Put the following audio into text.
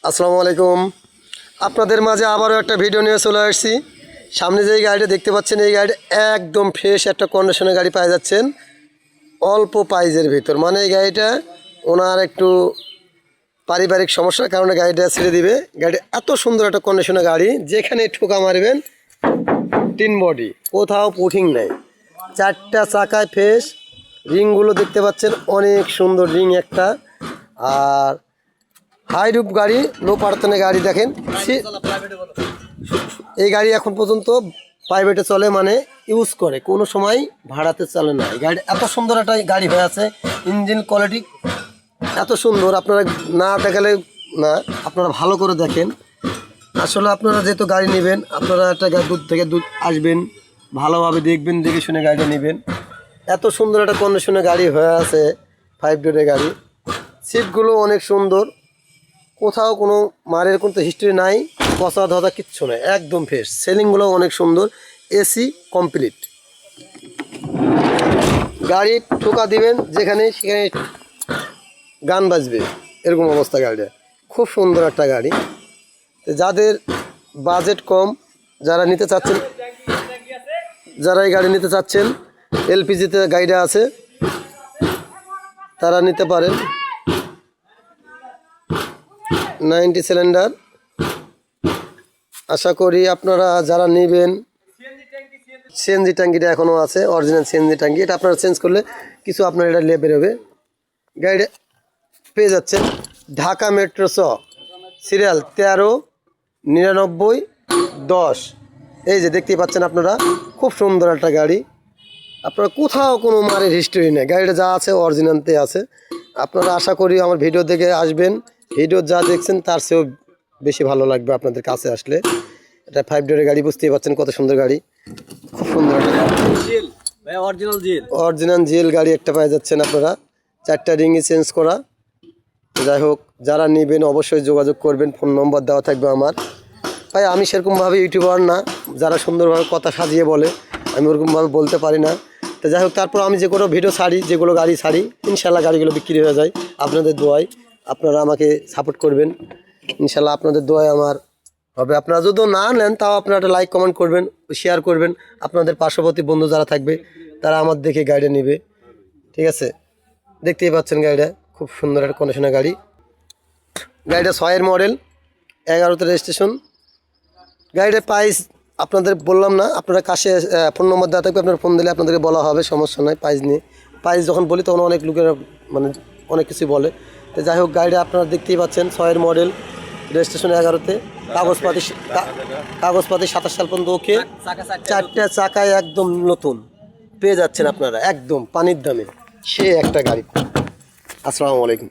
আসসালামু আলাইকুম। আপনাদের মাঝে আবারও একটা ভিডিও নিয়ে চলে আসছি। সামনে যেই গাড়িটা দেখতে পাচ্ছেন, এই গাড়িটা একদম ফ্রেশ একটা কন্ডিশনের গাড়ি পাই যাচ্ছেন অল্প প্রাইজের ভিতর। মানে এই গাড়িটা ওনার একটু পারিবারিক সমস্যার কারণে গাড়িটা ছেড়ে দিবে। গাড়ি এত সুন্দর একটা কন্ডিশনের গাড়ি, যেখানে ঠোকা মারবেন টিন বডি, কোথাও পুঠিং নেই, চারটা চাকায় ফ্রেশ, রিংগুলো দেখতে পাচ্ছেন অনেক সুন্দর রিং একটা। আর হাই রুপ গাড়ি, লো পার্থনের গাড়ি দেখেন। এই গাড়ি এখন পর্যন্ত প্রাইভেটে চলে, মানে ইউজ করে, কোনো সময় ভাড়াতে চলে না। এই গাড়ি এত সুন্দর একটা গাড়ি হয়ে আছে, ইঞ্জিন কোয়ালিটি এত সুন্দর, আপনারা না দেখালে না, আপনারা ভালো করে দেখেন। আসলে আপনারা যেহেতু গাড়ি নেবেন, আপনারা একটা দূর থেকে দূর আসবেন, ভালোভাবে দেখবেন, দেখে শুনে গাড়িটা নেবেন। এত সুন্দর একটা কন্ডিশনের গাড়ি হয়ে আছে, 5 ডোরের গাড়ি। সিটগুলো অনেক সুন্দর, কোথাও কোনো মারের কোনো হিস্ট্রি নাই, পচা ধরা কিচ্ছু নাই, একদম ফ্রেশ। সেলিংগুলো অনেক সুন্দর, এসি কমপ্লিট। গাড়ি ঠোকা দিবেন যেখানে সেখানে গান বাজবে, এরকম অবস্থা গাড়িটা। খুব সুন্দর একটা গাড়ি। যাদের বাজেট কম, যারা নিতে চাচ্ছেন, যারা এই গাড়ি নিতে চাচ্ছেন, এলপিজিতে গাড়িটা আছে, তারা নিতে পারেন। 90 সিলিন্ডার। আশা করি আপনারা যারা নেবেন, সিএনজি ট্যাঙ্কিটা এখনও আছে, অরিজিনাল সিএনজি ট্যাঙ্কি। এটা আপনারা চেঞ্জ করলে কিছু আপনার এটা বেরোবে। গাড়িটা পেয়ে যাচ্ছেন ঢাকা মেট্রো চ, সিরিয়াল 139910। এই যে দেখতেই পাচ্ছেন আপনারা, খুব সুন্দর একটা গাড়ি। আপনারা কোথাও কোনো মারের হিস্টরি নেই, গাড়িটা যা আছে অরিজিনালতে আছে। আপনারা আশা করি আমার ভিডিও দেখে আসবেন, ভিডিও যা দেখছেন তার চেয়েও বেশি ভালো লাগবে আপনাদের কাছে আসলে। এটা 5 ডোরের গাড়ি, বুঝতেই পারছেন কত সুন্দর গাড়ি, খুব সুন্দর একটা গাড়ি। অরিজিনাল জিএল গাড়ি একটা পাই যাচ্ছেন আপনারা, 4টা রিংই চেঞ্জ করা। যাই হোক, যারা নেবেন অবশ্যই যোগাযোগ করবেন, ফোন নম্বর দেওয়া থাকবে আমার। ভাই আমি সেরকমভাবে ইউটিউবার না, যারা সুন্দরভাবে কথা সাজিয়ে বলে, আমি ওরকমভাবে বলতে পারি না। তো যাই হোক, তারপর আমি যে কোনো ভিডিও ছাড়ি, যেগুলো গাড়ি ছাড়ি, ইনশাল্লাহ গাড়িগুলো বিক্রি হয়ে যায় আপনাদের দোয়ায়। আপনারা আমাকে সাপোর্ট করবেন, ইনশাল্লাহ আপনাদের দোয়ায় আমার হবে। আপনারা যদি না নেন, তাও আপনারা একটা লাইক কমেন্ট করবেন, শেয়ার করবেন। আপনাদের পার্শ্ববর্তী বন্ধু যারা থাকবে, তারা আমার দেখে গাড়িটা নেবে, ঠিক আছে? দেখতেই পাচ্ছেন গাড়িটা খুব সুন্দর একটা কন্ডিশনের গাড়ি। গাড়িটা 6-এর মডেল, 11তে রেজিস্ট্রেশন। গাড়িটার প্রাইস আপনাদের বললাম না, আপনারা কাছে ফোন নম্বর দেওয়া থাকবে, আপনারা ফোন দিলে আপনাদেরকে বলা হবে, সমস্যা নয়। প্রাইস নিয়ে, প্রাইস যখন বলি তখন অনেক লোকেরা মানে অনেক কিছু বলে। তো যাই হোক, গাড়িটা আপনারা দেখতেই পাচ্ছেন 6-এর মডেল, রেজিস্ট্রেশন 11তে, কাগজপাতি 27 সাল পর্যন্ত ওকে। 4টা চাকায় একদম নতুন পেয়ে যাচ্ছেন আপনারা, একদম পানির দামে। সে একটা গাড়ি। আসসালামু আলাইকুম।